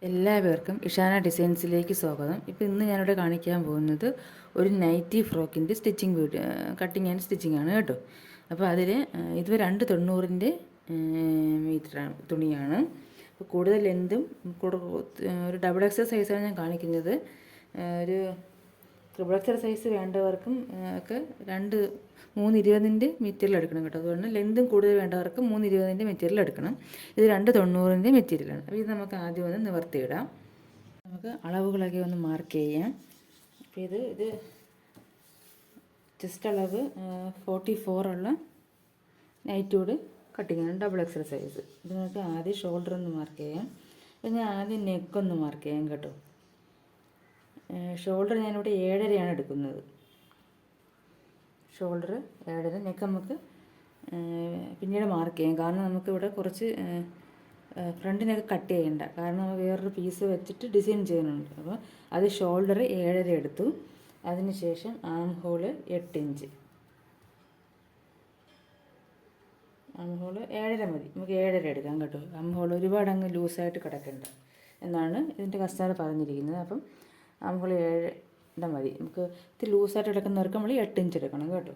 എല്ലാവർക്കും ഇഷാന ഡിസൈൻസിലേക്ക് സ്വാഗതം. ഇപ്പോൾ ഇന്ന് ഞാനിവിടെ കാണിക്കാൻ പോകുന്നത് ഒരു നൈറ്റി ഫ്രോക്കിൻ്റെ stitching video, cutting and stitching ആണ് കേട്ടോ. അപ്പോൾ അതിൽ ഇത് 290 മീറ്റർ തുണിയാണ്. അപ്പോൾ കൂടുതൽ ലെന്തും ഒരു ഡബിൾ എക്സൽ സൈസാണ് ഞാൻ കാണിക്കുന്നത്. ഒരു ട്രിപ്പിൾ എക്സൽ സൈസ് വേണ്ടവർക്കും ഒക്കെ 320 മെറ്റീരിയൽ എടുക്കണം കേട്ടോ. അതുകൊണ്ട് ലെന്തും കൂടുതൽ വേണ്ടവർക്ക് 320 മെറ്റീരിയൽ എടുക്കണം. ഇത് 290 മെറ്റീരിയലാണ്. അപ്പോൾ ഇത് നമുക്ക് ആദ്യം ഒന്ന് നിവർത്തിയിടാം. നമുക്ക് അളവുകളൊക്കെ ഒന്ന് മാർക്ക് ചെയ്യാം. അപ്പോൾ ഇത് ചെസ്റ്റ് അളവ് 44 ഉള്ള നൈറ്റോട് കട്ടിങ്ങാണ്, ഡബിൾ എക്സൽ സൈസ്. ഇത് നമുക്ക് ആദ്യം ഷോൾഡർ ഒന്ന് മാർക്ക് ചെയ്യാം. അപ്പോൾ ഞാൻ ആദ്യം നെക്കൊന്ന് മാർക്ക് ചെയ്യാം കേട്ടോ. ഷോൾഡർ ഞാനിവിടെ 7.5 എടുക്കുന്നത്. ഷോൾഡർ 7.5, നെക്ക് നമുക്ക് പിന്നീട് മാർക്ക് ചെയ്യാം. കാരണം നമുക്കിവിടെ കുറച്ച് ഫ്രണ്ടിനൊക്കെ കട്ട് ചെയ്യണ്ട, കാരണം വേറൊരു പീസ് വെച്ചിട്ട് ഡിസൈൻ ചെയ്യുന്നുണ്ട്. അപ്പോൾ അത് ഷോൾഡർ 7.5 എടുത്തു. അതിനുശേഷം ആം ഹോള് 8 ഇഞ്ച്. ആം ഹോള് 7.5 മതി, നമുക്ക് 7.5 എടുക്കാം കേട്ടോ. ആം ഹോൾ ഒരുപാട് അങ്ങ് ലൂസായിട്ട് കിടക്കണ്ട എന്നാണ് ഇതിൻ്റെ കസ്റ്റമർ പറഞ്ഞിരിക്കുന്നത്. അപ്പം ആം ഹോൾ 7 മതി. നമുക്ക് ഇത്തിരി ലൂസായിട്ട് എടുക്കുന്നവർക്ക് നമ്മൾ 8 ഇഞ്ച് എടുക്കണം കേട്ടോ.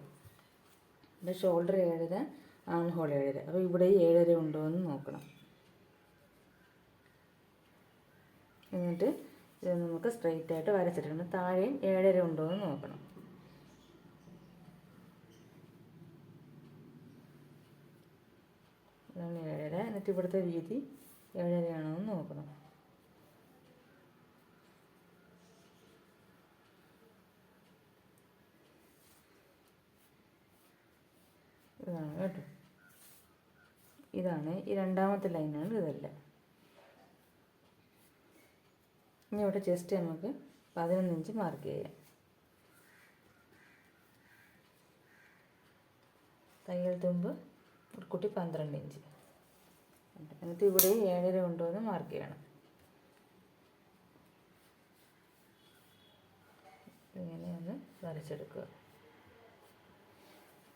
ഇത് ഷോൾഡർ 7.5, ആം ഹോൾ 7.5. അപ്പോൾ ഇവിടെ 7.5 ഉണ്ടോ എന്ന് നോക്കണം. എന്നിട്ട് ഇത് നമുക്ക് സ്ട്രെയിറ്റ് ആയിട്ട് വരച്ചെടുക്കണം. താഴെയും 7.5 ഉണ്ടോ എന്ന് നോക്കണം. ഇതാണ് 7.5. എന്നിട്ട് ഇവിടുത്തെ വീതി 7.5 ആണോ എന്ന് നോക്കണം. ഇതാണ് കേട്ടോ. ഇതാണ് ഈ രണ്ടാമത്തെ ലൈനാണ്. ഇതല്ല. ഇനി ഇവിടെ ചെസ്റ്റ് നമുക്ക് 11 ഇഞ്ച് മാർക്ക് ചെയ്യാം. തയ്യൽ തുമ്പ് കുട്ടി 12 ഇഞ്ച്. എന്നിട്ട് ഇവിടെ 7.5 ഉണ്ടോ എന്ന് മാർക്ക് ചെയ്യണം. ഇങ്ങനെ ഒന്ന് വരച്ചെടുക്കുക.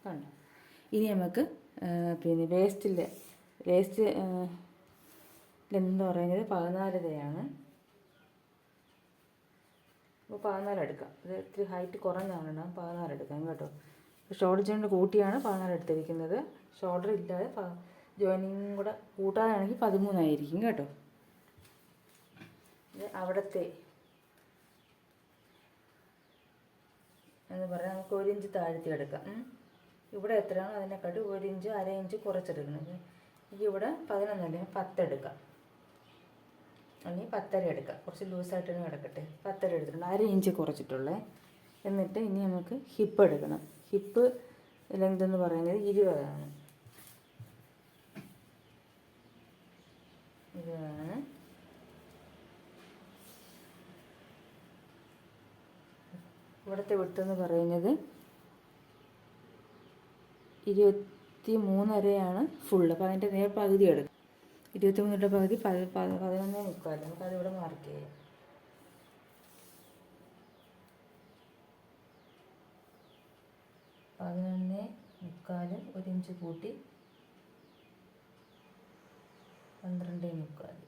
കണ്ടോ. ഇനി നമുക്ക് പിന്നെ വേസ്റ്റ് ലെന്ത് പറയുന്നത് 14.5. അപ്പോൾ 14 എടുക്കാം. ഇത് ഇത്തിരി ഹൈറ്റ് കുറഞ്ഞാണ്, 14 എടുക്കാം കേട്ടോ. ഷോൾഡർ ജോയിൻ്റ് കൂട്ടിയാണ് 14 എടുത്തിരിക്കുന്നത്. ഷോൾഡർ ഇല്ലാതെ ജോയിനിങ് കൂടെ കൂട്ടാനാണെങ്കിൽ 13 ആയിരിക്കും കേട്ടോ. ഇത് അവിടത്തെ എന്ന് പറഞ്ഞാൽ നമുക്ക് 1 ഇഞ്ച് താഴ്ത്തി എടുക്കാം. ഇവിടെ എത്രയാണോ അതിനെക്കാട്ടി 1 ഇഞ്ച് 1/2 ഇഞ്ച് കുറച്ചെടുക്കണം. എനിക്ക് ഇവിടെ 11 അല്ലെങ്കിൽ 10 എടുക്കാം, അല്ലെങ്കിൽ 10.5 എടുക്കാം. കുറച്ച് ലൂസായിട്ട് തന്നെ കിടക്കട്ടെ. 10.5 എടുത്തിട്ടുണ്ട്, 1/2 ഇഞ്ച് കുറച്ചിട്ടുള്ളേ. എന്നിട്ട് ഇനി നമുക്ക് ഹിപ്പ് എടുക്കണം. ഹിപ്പ് ലെങ്ത് എന്ന് പറയുന്നത് 20 ആണ്. 20. ഇവിടുത്തെ വിട്ടെന്ന് പറയുന്നത് 23.5 ഫുള്ള്. അപ്പോൾ അതിൻ്റെ നേർ പകുതി എടുക്കും. 23 പകുതി 11.75. നമുക്കതിവിടെ മാർക്ക് ചെയ്യാം. 11.75 1 ഇഞ്ച് കൂട്ടി 12.75.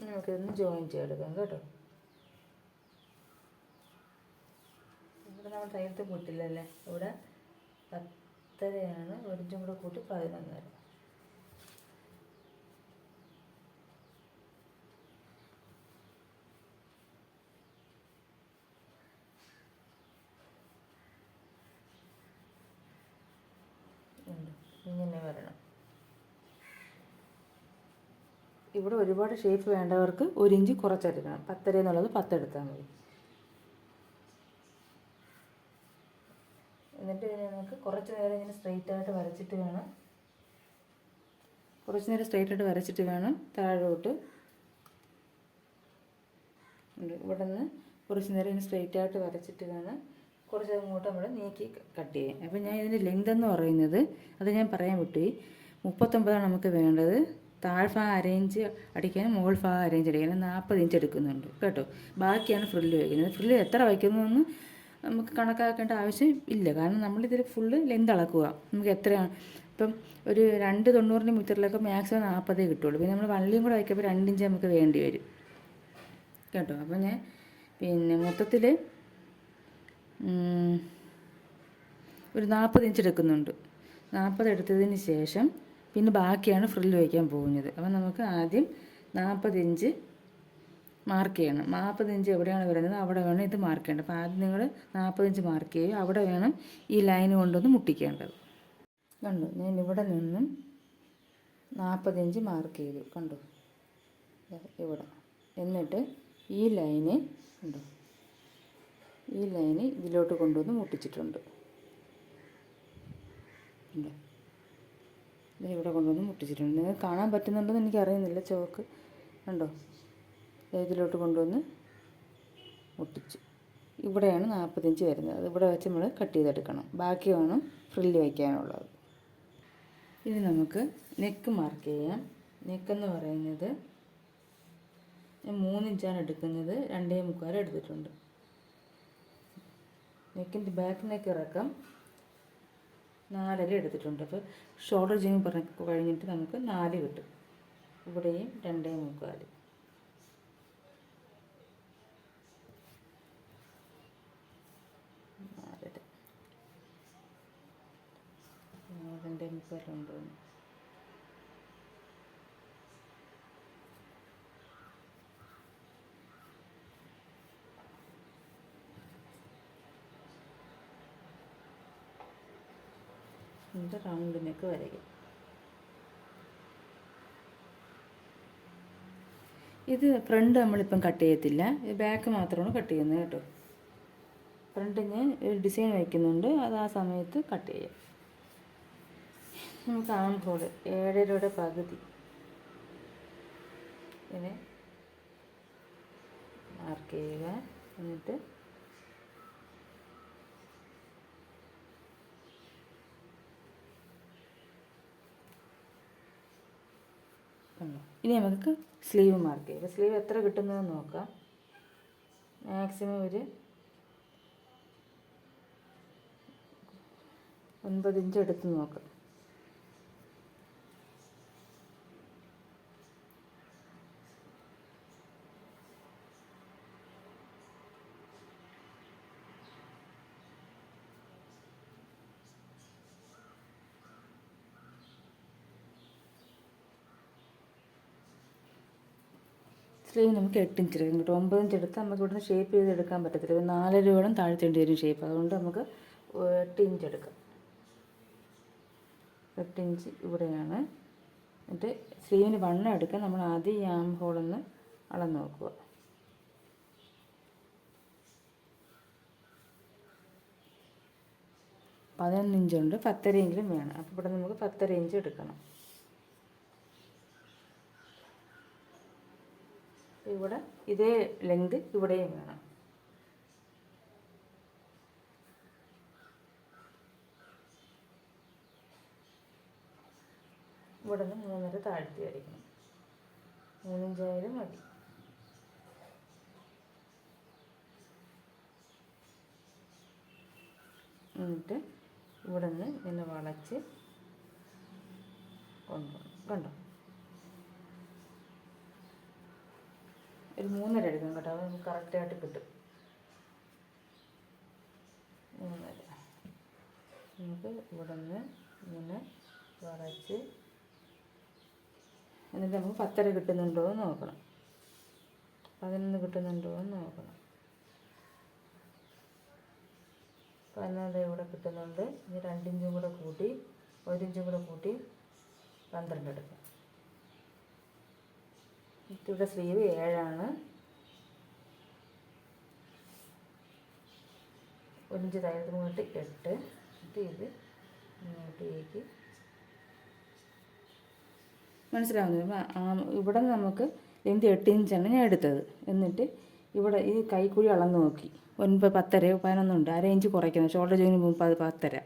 നമുക്കിതൊന്ന് ജോയിൻ ചെയ്തെടുക്കാം കേട്ടോ. ഇവിടെ നമ്മൾ തയ്യലത്ത് കൂട്ടില്ലല്ലേ. ഇവിടെ 10.5 1 ഇഞ്ചും കൂടെ കൂട്ടി 11.5. ഇങ്ങനെ വരണം. ഇവിടെ ഒരുപാട് ഷേപ്പ് വേണ്ടവർക്ക് 1 ഇഞ്ച് കുറച്ചെടുക്കണം. 10.5 എന്നുള്ളത് 10 എടുത്താൽ മതി. എന്നിട്ട് ഇതിനെ നമുക്ക് കുറച്ച് നേരം ഇങ്ങനെ സ്ട്രെയിറ്റ് ആയിട്ട് വരച്ചിട്ട് വേണം താഴോട്ട്. ഇവിടെ നിന്ന് കുറച്ച് നേരം ഇങ്ങനെ സ്ട്രെയിറ്റ് ആയിട്ട് വരച്ചിട്ട് വേണം കുറച്ച് അങ്ങോട്ട് നമ്മൾ നീക്കി കട്ട് ചെയ്യാൻ. അപ്പോൾ ഞാൻ ഇതിൻ്റെ ലെങ്ത് എന്ന് പറയുന്നത്, അത് ഞാൻ പറയാൻ വിട്ടുപോയി, 39 നമുക്ക് വേണ്ടത്. താഴ്ഭാഗം 1/2 ഇഞ്ച് അടിക്കാനും മുകൾ ഭാഗം 1/2 ഇഞ്ച് അടിക്കാനും 40 ഇഞ്ച് എടുക്കുന്നുണ്ട് കേട്ടോ. ബാക്കിയാണ് ഫ്രില്ല് വയ്ക്കുന്നത്. ഫ്രില്ല് എത്ര വയ്ക്കുന്നതെന്ന് നമുക്ക് കണക്കാക്കേണ്ട ആവശ്യം ഇല്ല, കാരണം നമ്മളിതിൽ ഫുള്ള് ലെന്ത് അളക്കുക. നമുക്ക് എത്രയാണ് ഇപ്പം ഒരു 2,90 മീറ്ററിലൊക്കെ മാക്സിമം 40 കിട്ടുള്ളൂ. പിന്നെ നമ്മൾ വള്ളിയും കൂടെ വയ്ക്കുമ്പോൾ 2 ഇഞ്ച് നമുക്ക് വേണ്ടി വരും കേട്ടോ. അപ്പോൾ ഞാൻ പിന്നെ മൊത്തത്തിൽ ഒരു 40 ഇഞ്ച് എടുക്കുന്നുണ്ട്. 40 എടുത്തതിന് ശേഷം പിന്നെ ബാക്കിയാണ് ഫ്രില്ല് വയ്ക്കാൻ പോകുന്നത്. അപ്പോൾ നമുക്ക് ആദ്യം 40 ഇഞ്ച് മാർക്ക് ചെയ്യണം. 40 ഇഞ്ച് എവിടെയാണ് വരുന്നത് അവിടെ വേണം ഇത് മാർക്ക് ചെയ്യേണ്ടത്. അപ്പോൾ ആദ്യം നിങ്ങൾ 40 ഇഞ്ച് മാർക്ക് ചെയ്യുക. അവിടെ വേണം ഈ ലൈൻ കൊണ്ടൊന്ന് മുട്ടിക്കേണ്ടത്. കണ്ടു, ഞാൻ ഇവിടെ നിന്നും 40 ഇഞ്ച് മാർക്ക് ചെയ്തു. കണ്ടു ഇവിടെ. എന്നിട്ട് ഈ ലൈന് കണ്ടു, ഈ ലൈന് ഇതിലോട്ട് കൊണ്ടുവന്ന് മുട്ടിച്ചിട്ടുണ്ട്. ഇവിടെ കൊണ്ടുവന്ന് മുട്ടിച്ചിട്ടുണ്ട്. നിങ്ങൾക്ക് കാണാൻ പറ്റുന്നുണ്ടെന്ന് എനിക്കറിയുന്നില്ല. ചോക്ക് കണ്ടോ, ഇതിലോട്ട് കൊണ്ടുവന്ന് മുട്ടിച്ചു. ഇവിടെയാണ് 40 ഇഞ്ച് വരുന്നത്. അത് ഇവിടെ വെച്ച് നമ്മൾ കട്ട് ചെയ്തെടുക്കണം. ബാക്കി വേണം ഫ്രില്ല് വയ്ക്കാനുള്ളത്. ഇനി നമുക്ക് നെക്ക് മാർക്ക് ചെയ്യാം. നെക്കെന്ന് പറയുന്നത് ഞാൻ 3 ഇഞ്ചാണ് എടുക്കുന്നത്. 2.25 എടുത്തിട്ടുണ്ട്. നെക്കിൻ്റെ ബാക്ക് നെക്ക് ഇറക്കം 4.5 എടുത്തിട്ടുണ്ട്. അപ്പോൾ ഷോൾഡർ ജോയിൻ കഴിഞ്ഞിട്ട് നമുക്ക് 4 കിട്ടും. ഇവിടെയും 2.25. ഉണ്ട്. ഇതിൻ്റെ റൗണ്ടിനൊക്കെ വരയ്ക്കും. ഇത് ഫ്രണ്ട് നമ്മളിപ്പം കട്ട് ചെയ്യത്തില്ല, ബാക്ക് മാത്രമാണ് കട്ട് ചെയ്യുന്നത് കേട്ടോ. ഫ്രണ്ടിന് ഒരു ഡിസൈൻ വയ്ക്കുന്നുണ്ട്, അത് ആ സമയത്ത് കട്ട് ചെയ്യാം. നമുക്ക് ആം ഹോൾ 7.5 പകുതി ഇങ്ങനെ മാർക്ക് ചെയ്യുക. എന്നിട്ട് ഇനി നമുക്ക് സ്ലീവ് മാർക്ക് ചെയ്യാം. സ്ലീവ് എത്ര കിട്ടുന്നതെന്ന് നോക്കാം. മാക്സിമം ഒരു 9 ഇഞ്ച് എടുത്ത് നോക്കാം. സ്ലീവ് നമുക്ക് 8 ഇഞ്ച് എടുക്കും കേട്ടോ. 9 ഇഞ്ച് എടുത്താൽ നമുക്ക് ഇവിടുന്ന് ഷേപ്പ് ചെയ്തെടുക്കാൻ പറ്റത്തില്ല. 4 താഴ്ത്തേണ്ടി വരും ഷേപ്പ്. അതുകൊണ്ട് നമുക്ക് 8 ഇഞ്ച് എടുക്കാം. 8 ഇഞ്ച് ഇവിടെയാണ്. എന്നിട്ട് സ്ലീവിന് വണ്ണം എടുക്കാൻ നമ്മൾ ആദ്യം ഈ ആം ഹോളൊന്ന് അളന്ന് നോക്കുക. 11 ഇഞ്ചുണ്ട്, 10.5 വേണം. അപ്പോൾ ഇവിടെ നമുക്ക് 10.5 ഇഞ്ച് എടുക്കണം. ഇവിടെ ഇതേ ലെങ്ത് ഇവിടെയും വേണം. ഇവിടെ നിന്ന് 3.5 താഴ്ത്തി വരയ്ക്കണം. 3 ഇഞ്ചായാലും മതി. എന്നിട്ട് ഇവിടെ നിന്ന് ഇങ്ങനെ വളച്ച് കൊണ്ടുപോകണം. കണ്ടോ, ഒരു 3.5 എടുക്കണം കേട്ടോ. അത് നമുക്ക് കറക്റ്റായിട്ട് കിട്ടും. 3.5 നമുക്ക് ഇവിടെ നിന്ന് ഇങ്ങനെ വളച്ച് എന്നിട്ട് നമുക്ക് 10.5 കിട്ടുന്നുണ്ടോ എന്ന് നോക്കണം. 11 കിട്ടുന്നുണ്ടോ എന്ന് നോക്കണം. 11 ഇവിടെ കിട്ടുന്നുണ്ട്. ഇനി 2 ഇഞ്ചും കൂടെ കൂട്ടി 1 ഇഞ്ചും കൂടെ കൂട്ടി 12 എടുക്കാം. ഇവിടെ സ്ലീവ് 7ആണ്. 1 ഇഞ്ച് താഴത്ത് പോയിട്ട് 8. എന്നിട്ട് ഇത് ഇങ്ങോട്ടേക്ക് മനസ്സിലാവുന്നത്. ഇവിടെ നമുക്ക് ലെങ്ത് 8 ഇഞ്ചാണ് ഞാൻ എടുത്തത്. എന്നിട്ട് ഇവിടെ ഈ കൈക്കുഴി അളന്ന് നോക്കി. 9, 10, 11 ഉണ്ട്. 1/2 ഇഞ്ച് കുറയ്ക്കണം. Shoulder join 10.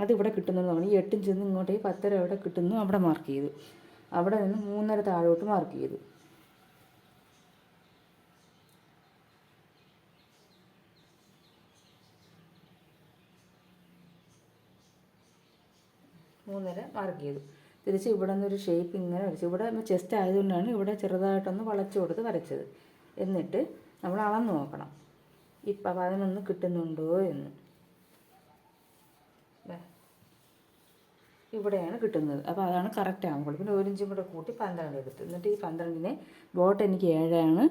അതിവിടെ കിട്ടുന്നത് നമ്മൾ ഈ 8 ഇഞ്ചിൽ നിന്ന് ഇങ്ങോട്ടേക്ക് 10 എവിടെ കിട്ടുന്നു അവിടെ മാർക്ക് ചെയ്തു. അവിടെ നിന്ന് 3.5 താഴോട്ട് മാർക്ക് ചെയ്തു. 3.5 മാർക്ക് ചെയ്തു. തിരിച്ച് ഇവിടെ നിന്നൊരു ഷേപ്പ് ഇങ്ങനെ വരച്ചു. ഇവിടെ ചെസ്റ്റ് ആയതുകൊണ്ടാണ് ഇവിടെ ചെറുതായിട്ടൊന്ന് വളച്ചു കൊടുത്ത് വരച്ചത്. എന്നിട്ട് നമ്മൾ അളന്ന് നോക്കണം ഇപ്പം 11 കിട്ടുന്നുണ്ടോ എന്ന്. ഇവിടെയാണ് കിട്ടുന്നത്. അപ്പോൾ അതാണ് കറക്റ്റ് ആകുമ്പോൾ പിന്നെ 1 ഇഞ്ചും കൂടെ കൂട്ടി 12 എടുത്തു. എന്നിട്ട് ഈ 12നെ ബോട്ട് എനിക്ക് 7 ആണ്.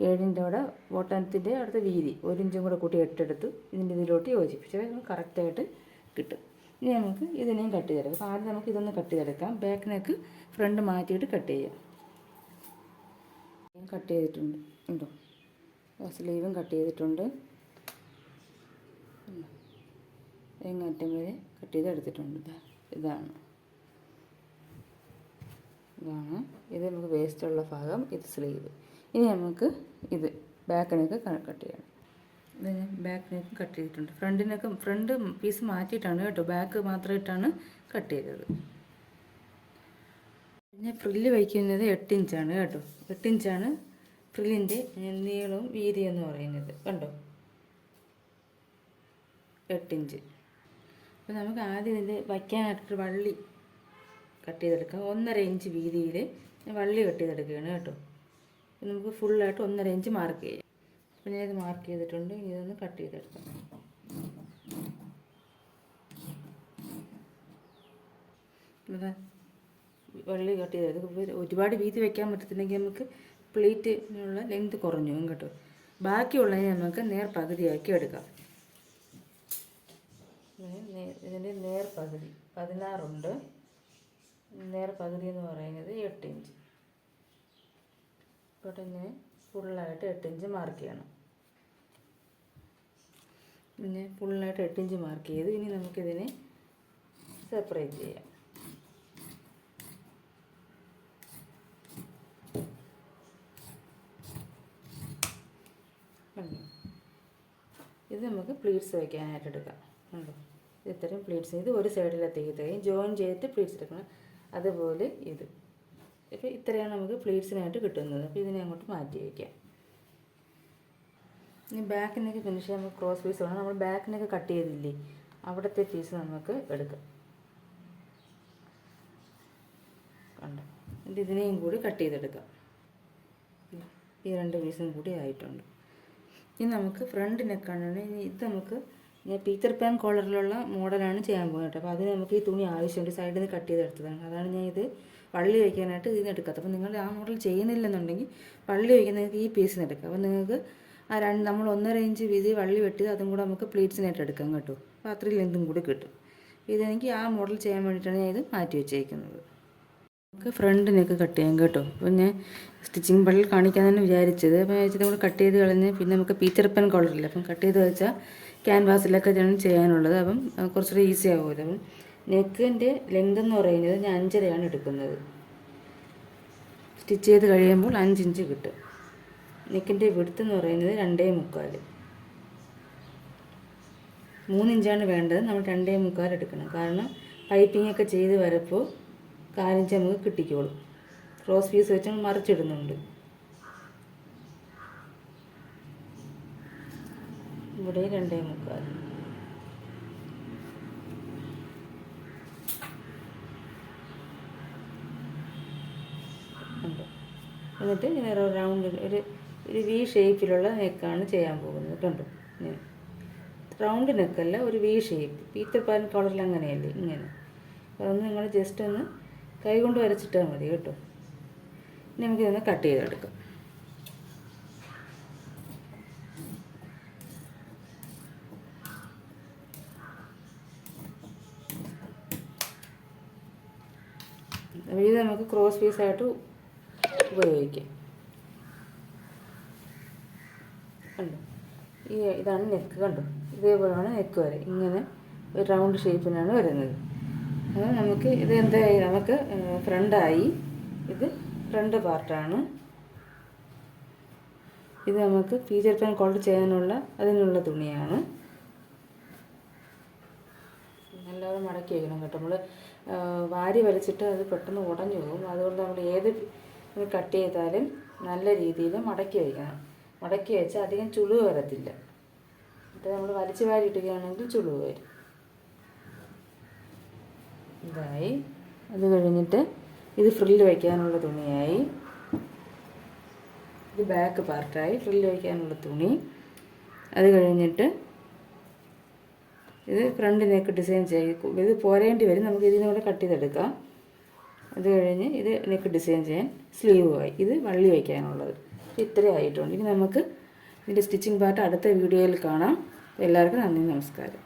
7ൻ്റെ അവിടെ ബോട്ടത്തിൻ്റെ അടുത്ത വീതി 1 ഇഞ്ചും കൂടെ കൂട്ടി 8 എടുത്തു. ഇതിലോട്ട് യോജിപ്പിച്ച് കറക്റ്റായിട്ട് കിട്ടും. ഇനി നമുക്ക് ഇതിനെയും കട്ട് ചെയ്തെടുക്കാം. അപ്പോൾ ആദ്യം നമുക്ക് ഇതൊന്ന് കട്ട് ചെയ്തെടുക്കാം. ബാക്ക് നെക്ക് ഫ്രണ്ട് മാറ്റിയിട്ട് കട്ട് ചെയ്യാം. കട്ട് ചെയ്തിട്ടുണ്ട് ഉണ്ടോ, സ്ലീവും കട്ട് ചെയ്തിട്ടുണ്ട്. എങ്ങറ്റം വരെ കട്ട് ചെയ്തെടുത്തിട്ടുണ്ട്. ഇതാണ് ഇത് നമുക്ക് വേസ്റ്റുള്ള ഭാഗം, ഇത് സ്ലീവ്. ഇനി നമുക്ക് ഇത് ബാക്ക് നെക്ക് കട്ട് ചെയ്യണം. ഇത് ഞാൻ ബാക്ക് നെക്ക് കട്ട് ചെയ്തിട്ടുണ്ട്. ഫ്രണ്ട് പീസ് മാറ്റിയിട്ടാണ് കേട്ടോ, ബാക്ക് മാത്രമായിട്ടാണ് കട്ട് ചെയ്തത്. പിന്നെ ഫ്രില്ല് വയ്ക്കുന്നത് 8 ഇഞ്ചാണ് കേട്ടോ. 8 ഇഞ്ചാണ് ഫ്രില്ലിൻ്റെ നീളവും വീതി എന്ന് പറയുന്നത്. കണ്ടോ, 8 ഇഞ്ച്. അപ്പോൾ നമുക്ക് ആദ്യം ഇതിൻ്റെ വയ്ക്കാനായിട്ടൊരു വള്ളി കട്ട് ചെയ്തെടുക്കാം. 1.5 ഇഞ്ച് വീതിയിൽ വള്ളി കട്ട് ചെയ്തെടുക്കുകയാണ് കേട്ടോ. നമുക്ക് ഫുള്ളായിട്ട് 1.5 ഇഞ്ച് മാർക്ക് ചെയ്യാം. അപ്പോൾ ഞാനിത് മാർക്ക് ചെയ്തിട്ടുണ്ട്. ഇനി ഇതൊന്ന് കട്ട് ചെയ്തെടുക്കാം. വള്ളി കട്ട് ചെയ്തെടുക്കും. ഒരുപാട് വീതി വയ്ക്കാൻ പറ്റത്തില്ലെങ്കിൽ നമുക്ക് പ്ലേറ്റിനുള്ള ലെങ്ത് കുറഞ്ഞു കേട്ടോ. ബാക്കിയുള്ളതിനെ നമുക്ക് പകുതിയാക്കി എടുക്കാം. ഇതിൻ്റെ പകുതി 16 ഉണ്ട്. പകുതി എന്ന് പറയുന്നത് 8 ഇഞ്ച്. ഇപ്പോൾ ഇങ്ങനെ ഫുള്ളായിട്ട് 8 ഇഞ്ച് മാർക്ക് ചെയ്യണം. പിന്നെ ഫുള്ളായിട്ട് 8 ഇഞ്ച് മാർക്ക് ചെയ്ത് ഇനി നമുക്കിതിനെ സെപ്പറേറ്റ് ചെയ്യാം. ഇത് നമുക്ക് പ്ലീറ്റ്സ് വയ്ക്കാനായിട്ട് എടുക്കാം. കണ്ടോ, ഇത്രയും പ്ലീറ്റ്സ് ഇത് ഒരു സൈഡിലെത്തേക്ക് ജോയിൻ ചെയ്തിട്ട് പ്ലീറ്റ്സ് എടുക്കണം. അതുപോലെ ഇത് ഇപ്പോൾ ഇത്രയാണ് നമുക്ക് പ്ലീറ്റ്സിനായിട്ട് കിട്ടുന്നത്. അപ്പോൾ ഇതിനെ അങ്ങോട്ട് മാറ്റി വയ്ക്കാം. ഇനി ബാക്കിനൊക്കെ ഫിനിഷ് ചെയ്യാൻ നമുക്ക് ക്രോസ് പീസ് വേണം. നമ്മൾ ബാക്കിനൊക്കെ കട്ട് ചെയ്തില്ലേ, അവിടുത്തെ പീസ് നമുക്ക് എടുക്കാം. കണ്ടോ, എന്നിട്ട് ഇതിനെയും കൂടി കട്ട് ചെയ്തെടുക്കാം. ഈ 2 പീസും കൂടി ആയിട്ടുണ്ട്. ഇനി നമുക്ക് ഫ്രണ്ട് നെക്കാണ്. ഇനി ഇത് നമുക്ക് ഞാൻ പീറ്റർ പാൻ കോളറിലുള്ള മോഡലാണ് ചെയ്യാൻ പോകുന്നത്. അപ്പോൾ അതിന് നമുക്ക് ഈ തുണി ആവശ്യമുണ്ട്. സൈഡിൽ നിന്ന് കട്ട് ചെയ്തെടുത്തതാണ്. അതാണ് ഞാൻ ഇത് വള്ളി വയ്ക്കാനായിട്ട് ഇതിന് എടുക്കാത്തത്. അപ്പോൾ നിങ്ങൾ ആ മോഡൽ ചെയ്യുന്നില്ലെന്നുണ്ടെങ്കിൽ വള്ളി വയ്ക്കാൻ നിങ്ങൾക്ക് ഈ പീസിന് എടുക്കാം. അപ്പോൾ നിങ്ങൾക്ക് നമ്മൾ 1.5 ഇഞ്ച് വീതി വള്ളി വെട്ടിയത് അതും കൂടെ നമുക്ക് പ്ലീറ്റ്സിനായിട്ട് എടുക്കാം കേട്ടോ. അപ്പോൾ അത്രയും ലെങ്തും കൂടി കിട്ടും. ഇതെനിക്ക് ആ മോഡൽ ചെയ്യാൻ വേണ്ടിയിട്ടാണ് ഞാൻ ഇത് മാറ്റി വെച്ചേക്കുന്നത്. നമുക്ക് ഫ്രണ്ടിനൊക്കെ കട്ട് ചെയ്യാം കേട്ടോ. അപ്പോൾ ഞാൻ സ്റ്റിച്ചിങ് ബണ്ടിൽ കാണിക്കാമെന്നാണ് വിചാരിച്ചത്. അപ്പോൾ വിചാരിച്ചത് നമ്മൾ കട്ട് ചെയ്ത് കളഞ്ഞ് പിന്നെ നമുക്ക് പീറ്റർ പാൻ കോളറില്ല, അപ്പം കട്ട് ചെയ്ത് വെച്ചാൽ ക്യാൻവാസിലൊക്കെ ചെയ്യാനുള്ളത്. അപ്പം കുറച്ചുകൂടി ഈസി ആകുമല്ലോ. അപ്പം നെക്കിൻ്റെ ലെങ്ത് എന്ന് പറയുന്നത് ഞാൻ 5.5 എടുക്കുന്നത്. സ്റ്റിച്ച് ചെയ്ത് കഴിയുമ്പോൾ 5 ഇഞ്ച് കിട്ടും. നെക്കിൻ്റെ വിഡ്ത്ത് എന്ന് പറയുന്നത് 2.25. 3 ഇഞ്ചാണ് വേണ്ടത്. നമ്മൾ 2.25 എടുക്കണം. കാരണം പൈപ്പിംഗ് ഒക്കെ ചെയ്ത് വരപ്പോൾ 4 ഇഞ്ച് നമുക്ക് കിട്ടിക്കോളും. ക്രോസ് പീസ് വെച്ച് മറിച്ചിടുന്നുണ്ട്. ഇവിടെ 2.25. ഉണ്ട്. എന്നിട്ട് ഇങ്ങനെ റൗണ്ടിൽ ഒരു വി ഷേപ്പിലുള്ള നെക്കാണ് ചെയ്യാൻ പോകുന്നത്. കണ്ടോ, റൗണ്ട് നെക്കല്ല, ഒരു വി ഷേപ്പ്. പീറ്റർ പാൻ കോളറിൽ അങ്ങനെയല്ലേ, ഇങ്ങനെ. അതൊന്ന് നിങ്ങൾ ജസ്റ്റ് ഒന്ന് കൈ കൊണ്ട് വരച്ചിട്ടാൽ മതി കേട്ടോ. ഇനി നമുക്കിതൊന്ന് കട്ട് ചെയ്തെടുക്കാം. ഇത് നമുക്ക് ക്രോസ് പീസായിട്ട് ഉപയോഗിക്കാം. കണ്ടോ, ഇതാണ് നെക്ക്. കണ്ടോ, ഇതേപോലെയാണ് നെക്ക് വരെ. ഇങ്ങനെ ഒരു റൗണ്ട് ഷേപ്പിനാണ് വരുന്നത്. അത് നമുക്ക് ഇത് എന്തായി, നമുക്ക് ഫ്രണ്ടായി. ഇത് ഫ്രണ്ട് പാർട്ടാണ്. ഇത് നമുക്ക് പീറ്റർ പാൻ കോളർ ചെയ്യാനുള്ള അതിനുള്ള തുണിയാണ്. നല്ലപോലെ മടക്കി വയ്ക്കണം കേട്ടോ. നമ്മൾ വാരി വലിച്ചിട്ട് അത് പെട്ടെന്ന് ഉടഞ്ഞു പോകും. അതുകൊണ്ട് നമ്മൾ ഏത് കട്ട് ചെയ്താലും നല്ല രീതിയിൽ മടക്കി വയ്ക്കണം. മടക്കി വെച്ചാൽ അധികം ചുളിവ് വരത്തില്ല. എന്നിട്ട് നമ്മൾ വലിച്ചു വാരി ഇട്ടുകയാണെങ്കിൽ ചുളിവ് വരും. ഇതായി. അത് കഴിഞ്ഞിട്ട് ഇത് ഫ്രില്ല് വയ്ക്കാനുള്ള തുണിയായി. ഇത് ബാക്ക് പാർട്ടായി, ഫ്രില്ല് വയ്ക്കാനുള്ള തുണി. അത് കഴിഞ്ഞിട്ട് ഇത് ഫ്രണ്ട് നെക്ക് ഡിസൈൻ ചെയ്യും. ഇത് പോരേണ്ടി വരും, നമുക്ക് ഇതിനെ കൂടെ കട്ട് ചെയ്തെടുക്കാം. അത് കഴിഞ്ഞ് ഇത് നെക്ക് ഡിസൈൻ ചെയ്യാൻ സ്ലീവുമായി. ഇത് വള്ളി വയ്ക്കാനുള്ളത്. ഇത്രയും ആയിട്ടുണ്ട്. ഇനി നമുക്ക് ഇതിൻ്റെ സ്റ്റിച്ചിങ് പാർട്ട് അടുത്ത വീഡിയോയിൽ കാണാം. എല്ലാവർക്കും നന്ദി, നമസ്കാരം.